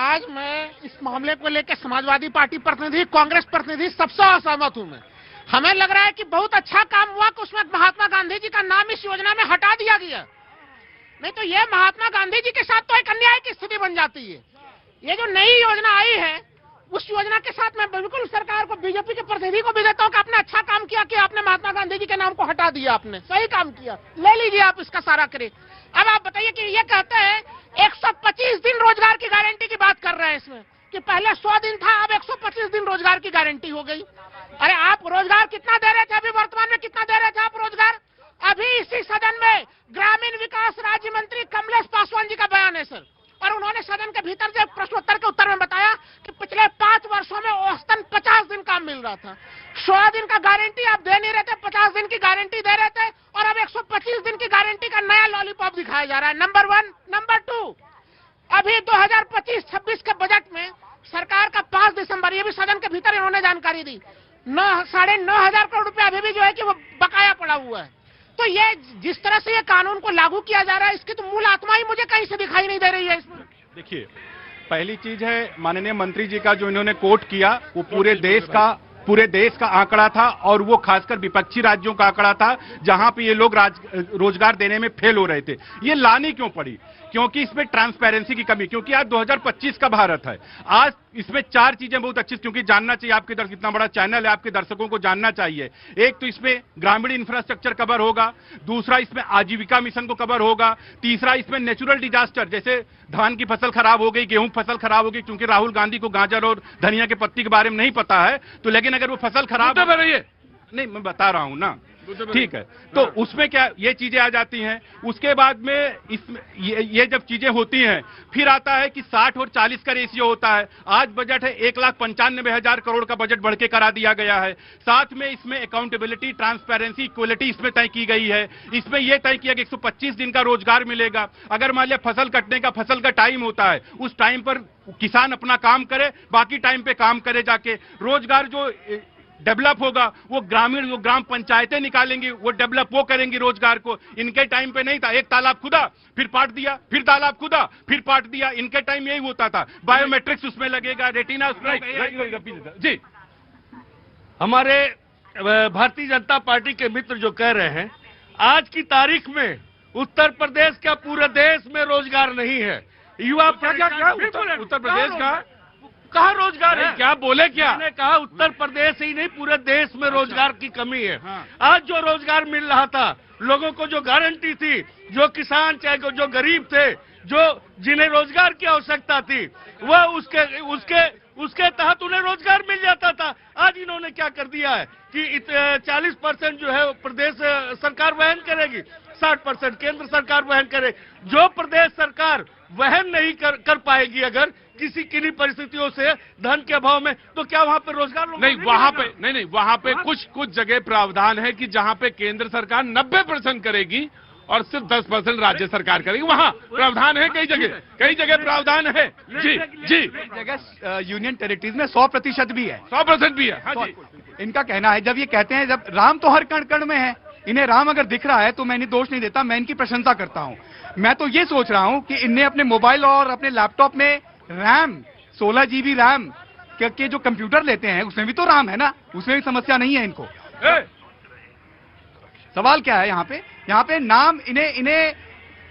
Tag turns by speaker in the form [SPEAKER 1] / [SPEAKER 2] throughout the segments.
[SPEAKER 1] आज मैं इस मामले को लेकर समाजवादी पार्टी प्रतिनिधि, कांग्रेस प्रतिनिधि सबसे असहमत हूं। मैं हमें लग रहा है कि बहुत अच्छा काम हुआ कि उसमें महात्मा गांधी जी का नाम इस योजना में हटा दिया गया, नहीं तो ये महात्मा गांधी जी के साथ तो एक अन्याय की स्थिति बन जाती है। ये जो नई योजना आई है उस योजना के साथ मैं बिल्कुल सरकार को, बीजेपी के प्रतिनिधि को भी देता हूं कि आपने अच्छा काम किया कि आपने महात्मा गांधी जी के नाम को हटा दिया, आपने सही काम किया, ले लीजिए आप इसका सारा क्रेडिट। अब आप बताइए कि ये कहते हैं 125 दिन रोजगार की गारंटी की बात कर रहे हैं इसमें, कि पहले 100 दिन था, अब 125 दिन रोजगार की गारंटी हो गई। अरे आप रोजगार कितना दे रहे थे, अभी वर्तमान में कितना दे रहे थे आप रोजगार? अभी इसी सदन में ग्रामीण विकास राज्य मंत्री कमलेश पासवान जी का बयान है सर, और उन्होंने सदन के भीतर से प्रश्नोत्तर के उत्तर में बताया कि पिछले 5 वर्षों में औसतन 50 दिन काम मिल रहा था। 100 दिन का गारंटी आप दे नहीं रहे थे, 50 दिन की गारंटी दे रहे थे, और अब 125 दिन की गारंटी का नया लॉलीपॉप दिखाया जा रहा है। नंबर 1। नंबर 2, अभी 2025-26 के बजट में सरकार का 5 दिसंबर, ये भी सदन के भीतर इन्होंने जानकारी दी, 9,500 करोड़ रुपया अभी भी जो है कि वो बकाया पड़ा हुआ है। तो ये जिस तरह से ये कानून को लागू किया जा रहा है, इसकी तो मूल आत्मा ही मुझे कहीं से दिखाई नहीं दे रही है इसमें।
[SPEAKER 2] देखिए, पहली चीज है माननीय मंत्री जी का जो इन्होंने कोट किया वो पूरे देश का आंकड़ा था, और वो खासकर विपक्षी राज्यों का आंकड़ा था जहां पे ये लोग रोजगार देने में फेल हो रहे थे। ये लानी क्यों पड़ी? क्योंकि इसमें ट्रांसपेरेंसी की कमी, क्योंकि आज 2025 का भारत है। आज इसमें 4 चीजें बहुत अच्छी, क्योंकि जानना चाहिए आपके दर्शक, इतना बड़ा चैनल है, आपके दर्शकों को जानना चाहिए। एक तो इसमें ग्रामीण इंफ्रास्ट्रक्चर कवर होगा, दूसरा इसमें आजीविका मिशन को कवर होगा, तीसरा इसमें नेचुरल डिजास्टर, जैसे धान की फसल खराब हो गई, गेहूं की फसल खराब हो गई, क्योंकि राहुल गांधी को गाजर और धनिया के पत्ती के बारे में नहीं पता है, तो लेकिन अगर वो फसल खराब हो रही है, नहीं मैं बता रहा हूं ना, ठीक है, तो उसमें क्या ये चीजें आ जाती हैं। उसके बाद में इसमें ये जब चीजें होती हैं, फिर आता है कि 60 और 40 का रेशियो होता है। आज बजट है 1,95,000 करोड़ का बजट बढ़ के करा दिया गया है। साथ में इसमें अकाउंटेबिलिटी, ट्रांसपेरेंसी, इक्वलिटी इसमें तय की गई है। इसमें यह तय किया कि 125 दिन का रोजगार मिलेगा। अगर मान लिया फसल कटने का फसल का टाइम होता है, उस टाइम पर किसान अपना काम करे, बाकी टाइम पे काम करे जाके। रोजगार जो डेवलप होगा वो ग्रामीण, जो ग्राम पंचायतें निकालेंगी, वो डेवलप वो करेंगी रोजगार को। इनके टाइम पे नहीं था, एक तालाब खुदा फिर पाट दिया, फिर तालाब खुदा फिर पाट दिया। इनके टाइम यही होता था। बायोमेट्रिक्स उसमें लगेगा, रेटिना जी।
[SPEAKER 3] हमारे भारतीय जनता पार्टी के मित्र जो कह रहे हैं, आज की तारीख में उत्तर प्रदेश का पूरे देश में रोजगार नहीं है। युवा उत्तर प्रदेश का कहाँ रोजगार है? क्या बोले? क्या मैंने कहा, उत्तर प्रदेश ही नहीं पूरे देश में रोजगार की कमी है। आज जो रोजगार मिल रहा था, लोगों को जो गारंटी थी, जो किसान चाहे जो गरीब थे, जो जिन्हें रोजगार की आवश्यकता थी, वह उसके तहत उन्हें रोजगार मिल जाता था। आज इन्होंने क्या कर दिया है कि 40% जो है प्रदेश सरकार वहन करेगी, 60% केंद्र सरकार वहन करे। जो प्रदेश सरकार वहन नहीं कर पाएगी अगर किन्हीं परिस्थितियों से, धन के अभाव में, तो क्या वहां पे रोजगार
[SPEAKER 4] नहीं? वहां पे कुछ जगह प्रावधान है कि जहां पे केंद्र सरकार 90% करेगी और सिर्फ 10% राज्य सरकार करेगी। वहां प्रावधान है, कई जगह प्रावधान है। जी जी,
[SPEAKER 5] जगह यूनियन टेरिटरीज में 100% भी है,
[SPEAKER 4] 100% भी है। हाँ जी,
[SPEAKER 5] इनका कहना है, जब ये कहते हैं जब राम तो हर कण कण में है, इन्हें राम अगर दिख रहा है तो मैं इन्हें दोष नहीं देता, मैं इनकी प्रशंसा करता हूं। मैं तो ये सोच रहा हूं कि इन्हें अपने मोबाइल और अपने लैपटॉप में रैम 16 GB रैम के जो कंप्यूटर लेते हैं उसमें भी तो राम है ना, उसमें भी समस्या नहीं है इनको। सवाल क्या है यहाँ पे नाम इन्हें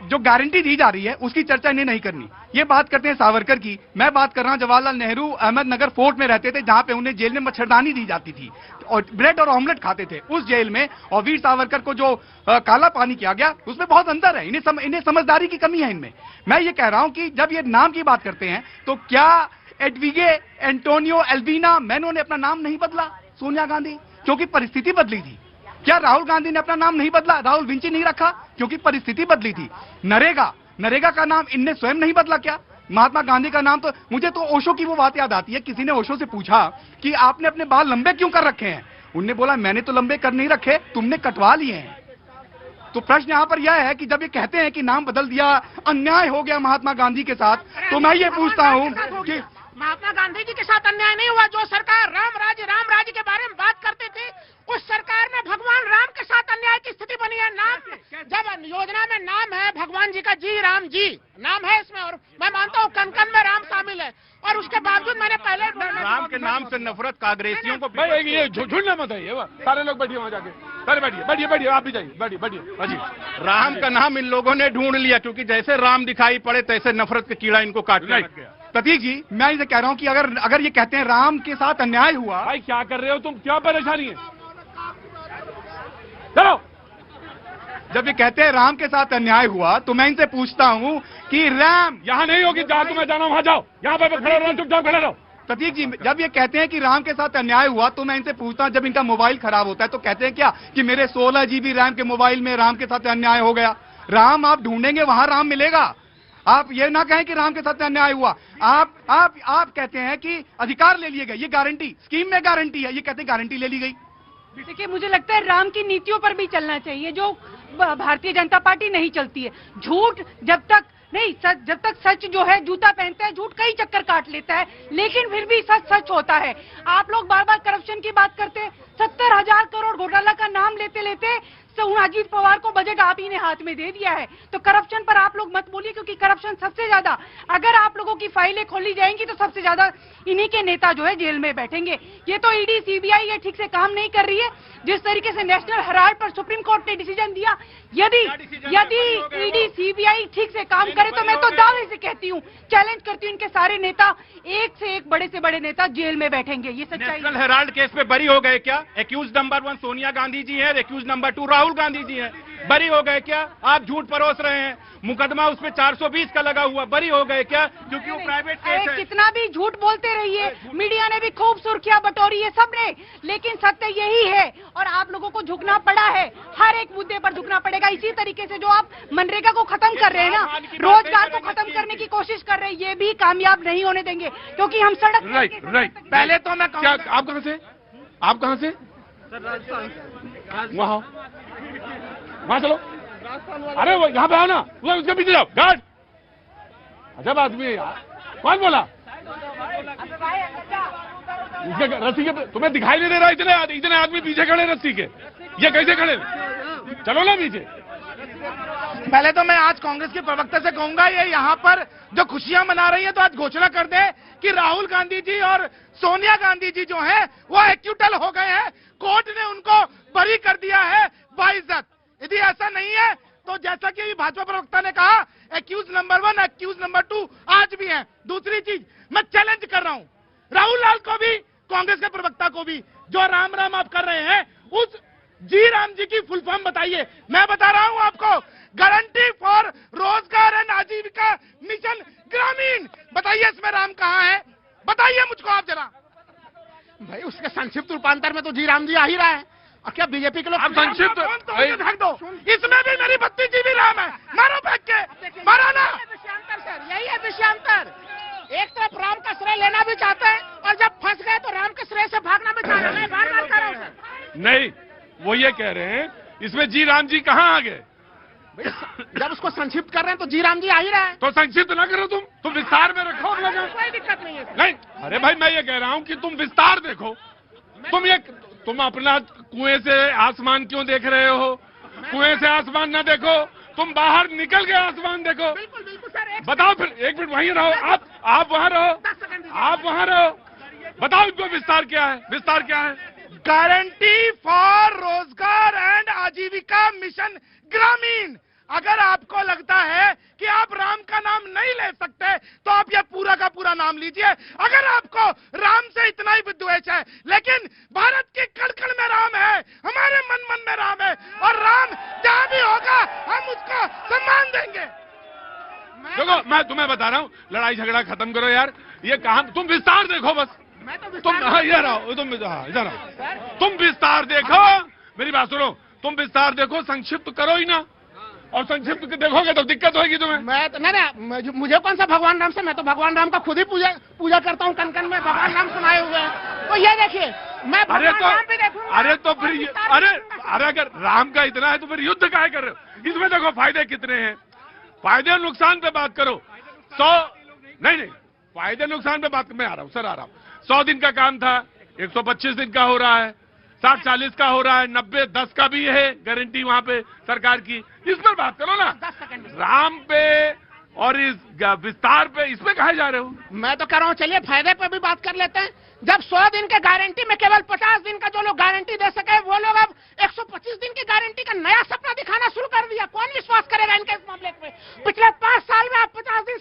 [SPEAKER 5] जो गारंटी दी जा रही है उसकी चर्चा इन्हें नहीं करनी। ये बात करते हैं सावरकर की, मैं बात कर रहा हूं जवाहरलाल नेहरू अहमदनगर फोर्ट में रहते थे, जहां पे उन्हें जेल में मच्छरदानी दी जाती थी और ब्रेड और ऑमलेट खाते थे उस जेल में, और वीर सावरकर को जो काला पानी किया गया उसमें बहुत अंतर है। इन्हें समझदारी की कमी है इनमें। मैं ये कह रहा हूं कि जब ये नाम की बात करते हैं तो क्या एडविगे एंटोनियो एल्वीना मैनो ने अपना नाम नहीं बदला? सोनिया गांधी, क्योंकि परिस्थिति बदली थी। क्या राहुल गांधी ने अपना नाम नहीं बदला? राहुल विंची नहीं रखा क्योंकि परिस्थिति बदली थी। नरेगा का नाम इनने स्वयं नहीं बदला क्या? महात्मा गांधी का नाम तो, मुझे तो ओशो की वो बात याद आती है, किसी ने ओशो से पूछा कि आपने अपने बाल लंबे क्यों कर रखे हैं? उनने बोला मैंने तो लंबे कर नहीं रखे, तुमने कटवा लिए हैं। तो प्रश्न यहां पर यह है कि जब ये कहते हैं कि नाम बदल दिया, अन्याय हो गया महात्मा गांधी के साथ, तो मैं ये पूछता हूं कि
[SPEAKER 1] महात्मा गांधी जी के साथ अन्याय नहीं हुआ। जो सरकार राम राज्य के बारे में बात करती थी, उस सरकार में भगवान राम के साथ अन्याय की स्थिति बनी है। नाम, जब योजना में नाम है भगवान जी का, जी राम जी नाम है इसमें, और मैं मानता हूं कण कण में राम शामिल है।
[SPEAKER 2] के नाम से नफरत कांग्रेसियों को
[SPEAKER 4] भाई ये झुंडना मत है, ये सारे लोग बैठिए वहां जाके, सारे बैठिए बैठिए बैठिए, आप भी जाइए, बैठिए बैठिए बैठिए।
[SPEAKER 2] राम का नाम इन लोगों ने ढूंढ लिया, क्योंकि जैसे राम दिखाई पड़े तैसे नफरत के कीड़ा इनको काटने लग गया।
[SPEAKER 5] प्रतीक जी, मैं इसे कह रहा हूं कि अगर ये कहते हैं राम के साथ अन्याय हुआ,
[SPEAKER 4] भाई क्या कर रहे हो तुम, क्या परेशानी है? चलो,
[SPEAKER 5] जब ये कहते हैं राम के साथ अन्याय हुआ, तो मैं इनसे पूछता हूं कि राम,
[SPEAKER 4] यहाँ नहीं होगी, जहाँ तुम्हें जाना वहां जाओ, यहाँ पे खड़े रहो, चुपचाप खड़े रहो।
[SPEAKER 5] प्रतीक जी, जब ये कहते हैं कि राम के साथ अन्याय हुआ, तो मैं इनसे पूछता हूं, जब इनका मोबाइल खराब होता है तो कहते हैं क्या कि मेरे 16 GB रैम के मोबाइल में राम के साथ अन्याय हो गया? राम आप ढूंढेंगे वहां राम मिलेगा। आप ये ना कहें कि राम के साथ अन्याय हुआ। आप कहते हैं कि अधिकार ले लिए गए, ये गारंटी स्कीम में गारंटी है, ये कहते हैं गारंटी ले ली गई।
[SPEAKER 6] देखिए, मुझे लगता है राम की नीतियों पर भी चलना चाहिए, जो भारतीय जनता पार्टी नहीं चलती है। झूठ जब तक नहीं, सच जब तक सच जो है जूता पहनता है, झूठ कई चक्कर काट लेता है, लेकिन फिर भी सच सच होता है। आप लोग बार बार करप्शन की बात करते हैं, 70,000 करोड़ घोटाला का नाम लेते लेते अजीत पवार को बजट आप ही ने हाथ में दे दिया है। तो करप्शन पर आप लोग मत बोलिए, क्योंकि करप्शन सबसे ज्यादा, अगर आप लोगों की फाइलें खोली जाएंगी तो सबसे ज्यादा इन्हीं के नेता जो है जेल में बैठेंगे। ये तो ईडी सीबीआई ये ठीक से काम नहीं कर रही है। जिस तरीके से नेशनल हेराल्ड पर सुप्रीम कोर्ट ने डिसीजन दिया, यदि ईडी सीबीआई ठीक से काम करे तो मैं तो दावे से कहती हूँ, चैलेंज करती हूँ, इनके सारे नेता एक से एक बड़े से बड़े नेता जेल में बैठेंगे। ये सच्चाई।
[SPEAKER 2] नेशनल हेराल्ड केस पे बरी हो गए क्या? एक्यूज नंबर 1 सोनिया गांधी जी है, एक्यूज नंबर 2 राहुल गांधी जी हैं, बरी हो गए क्या? आप झूठ परोस रहे हैं, मुकदमा उसमें 420 का लगा हुआ, बरी हो गए क्या? क्योंकि वो प्राइवेट केस है।
[SPEAKER 6] कितना भी झूठ बोलते रहिए, मीडिया ने भी खूब सुर्खियां बटोरी है सबने, लेकिन सत्य यही है और आप लोगों को झुकना पड़ा है। हर एक मुद्दे पर झुकना पड़ेगा। इसी तरीके से जो आप मनरेगा को खत्म कर रहे हैं ना, रोजगार को खत्म करने की कोशिश कर रहे हैं, ये भी कामयाब नहीं होने देंगे, क्योंकि हम सड़क
[SPEAKER 4] राइट।
[SPEAKER 1] पहले तो मैं
[SPEAKER 4] क्या आप कहां से, आप कहां से? वहां चलो, अरे वो यहाँ पे आओ ना, वो उसके पीछे जाओ। गार्ड, अजब आदमी है यार, कौन बोला? रस्सी के तुम्हें दिखाई नहीं दे रहा? इतने आदमी पीछे खड़े रस्सी के, ये कैसे खड़े? चलो ना पीछे।
[SPEAKER 1] पहले तो मैं आज कांग्रेस के प्रवक्ता से कहूंगा, ये यहाँ पर जो खुशियां मना रही है, तो आज घोषणा कर दे कि राहुल गांधी जी और सोनिया गांधी जी जो हैं वो एक्यूटल हो गए हैं, कोर्ट ने उनको बरी कर दिया है बाइज्जत। यदि ऐसा नहीं है तो जैसा कि भाजपा प्रवक्ता ने कहा, एक्यूज नंबर 1 एक्यूज नंबर 2 आज भी हैं। दूसरी चीज, मैं चैलेंज कर रहा हूं राहुल लाल को भी, कांग्रेस के प्रवक्ता को भी, जो राम राम आप कर रहे हैं, उस जी राम जी की फुल फॉर्म बताइए। मैं बता रहा हूं आपको, गारंटी फॉर रोजगार एंड आजीविका मिशन ग्रामीण, बताइए इसमें राम कहां है? बताइए मुझको आप जरा। भाई उसके संक्षिप्त रूपांतर में तो जी राम जी आ ही रहा है, और क्या बीजेपी के लोग
[SPEAKER 4] संक्षिप्त
[SPEAKER 1] फेंक दो, इसमें भी मेरी 32 GB राम है, मारो फेंक के, मारो ना। विषयांतर सर, यही है विषयांतर। एक तरफ राम का श्रेय लेना भी चाहते हैं, और जब फंस गए तो राम के श्रेय से भागना भी चाहते हैं। बार-बार कह रहा हूं सर।
[SPEAKER 4] नहीं, वो ये कह रहे हैं इसमें जी राम जी कहाँ आ गए?
[SPEAKER 1] जब उसको संक्षिप्त कर रहे हैं तो जी राम जी आ ही रहा है।
[SPEAKER 4] तो संक्षिप्त ना करो, तुम विस्तार में रखो अपना।
[SPEAKER 1] कोई दिक्कत नहीं है।
[SPEAKER 4] नहीं, अरे भाई मैं ये कह रहा हूँ कि तुम विस्तार देखो। तुम अपना कुएं से आसमान क्यों देख रहे हो? कुएं से आसमान ना देखो, तुम बाहर निकल के आसमान देखो।
[SPEAKER 1] बिल्कुल बिल्कुल सर।
[SPEAKER 4] बताओ, फिर एक मिनट वहीं रहो, आप वहां रहो, आप वहां रहो, बताओ इनको विस्तार क्या है? विस्तार क्या है?
[SPEAKER 1] गारंटी फॉर रोजगार एंड आजीविका मिशन ग्रामीण। अगर आपको लगता है कि आप राम का नाम नहीं ले सकते, तो आप ये पूरा का पूरा नाम लीजिए। अगर आपको राम से इतना ही विद्वेष है, लेकिन भारत के कण-कण में राम है, हमारे मन-मन में राम है, और राम जहां भी होगा हम उसको सम्मान देंगे।
[SPEAKER 4] देखो, मैं तुम्हें बता रहा हूँ, लड़ाई झगड़ा खत्म करो यार। ये कहा, तुम विस्तार देखो बस। तुम इधर आओ, तुम इधर आओ, तुम विस्तार देखो। मेरी बात सुनो, तुम विस्तार देखो, संक्षिप्त करो ही ना। और संक्षिप्त देखोगे तो दिक्कत होगी तुम्हें।
[SPEAKER 1] मैं तो नहीं, मुझे कौन सा भगवान राम से, मैं तो भगवान राम का खुद ही पूजा करता हूँ, कन कन में भगवान राम सुनाए हुए हैं। तो ये देखिए, मैं भगवान राम भी देखूंगा।
[SPEAKER 4] अरे तो फिर अरे अगर राम का इतना है तो फिर युद्ध काहे कर रहे हो? इसमें देखो फायदे कितने हैं, फायदे और नुकसान पे बात करो। 100 नहीं, फायदे नुकसान पे बात, मैं आ रहा हूँ सर, आ रहा हूँ। 100 दिन का काम था, 125 दिन का हो रहा है, 60-40 का हो रहा है, 90-10 का भी है गारंटी वहां पे सरकार की। इस पर बात करो ना। राम पे और इस विस्तार पे इस पे कहे जा रहे हो?
[SPEAKER 1] मैं तो कह रहा हूँ चलिए फायदे पे भी बात कर लेते हैं। जब 100 दिन के गारंटी में केवल 50 दिन का जो लोग गारंटी दे सके वो लोग अब 125 दिन की गारंटी का नया सपना दिखाना शुरू कर दिया। कौन विश्वास करेगा इनके इस मामले पे? पिछले 5 साल में आप 50 दिन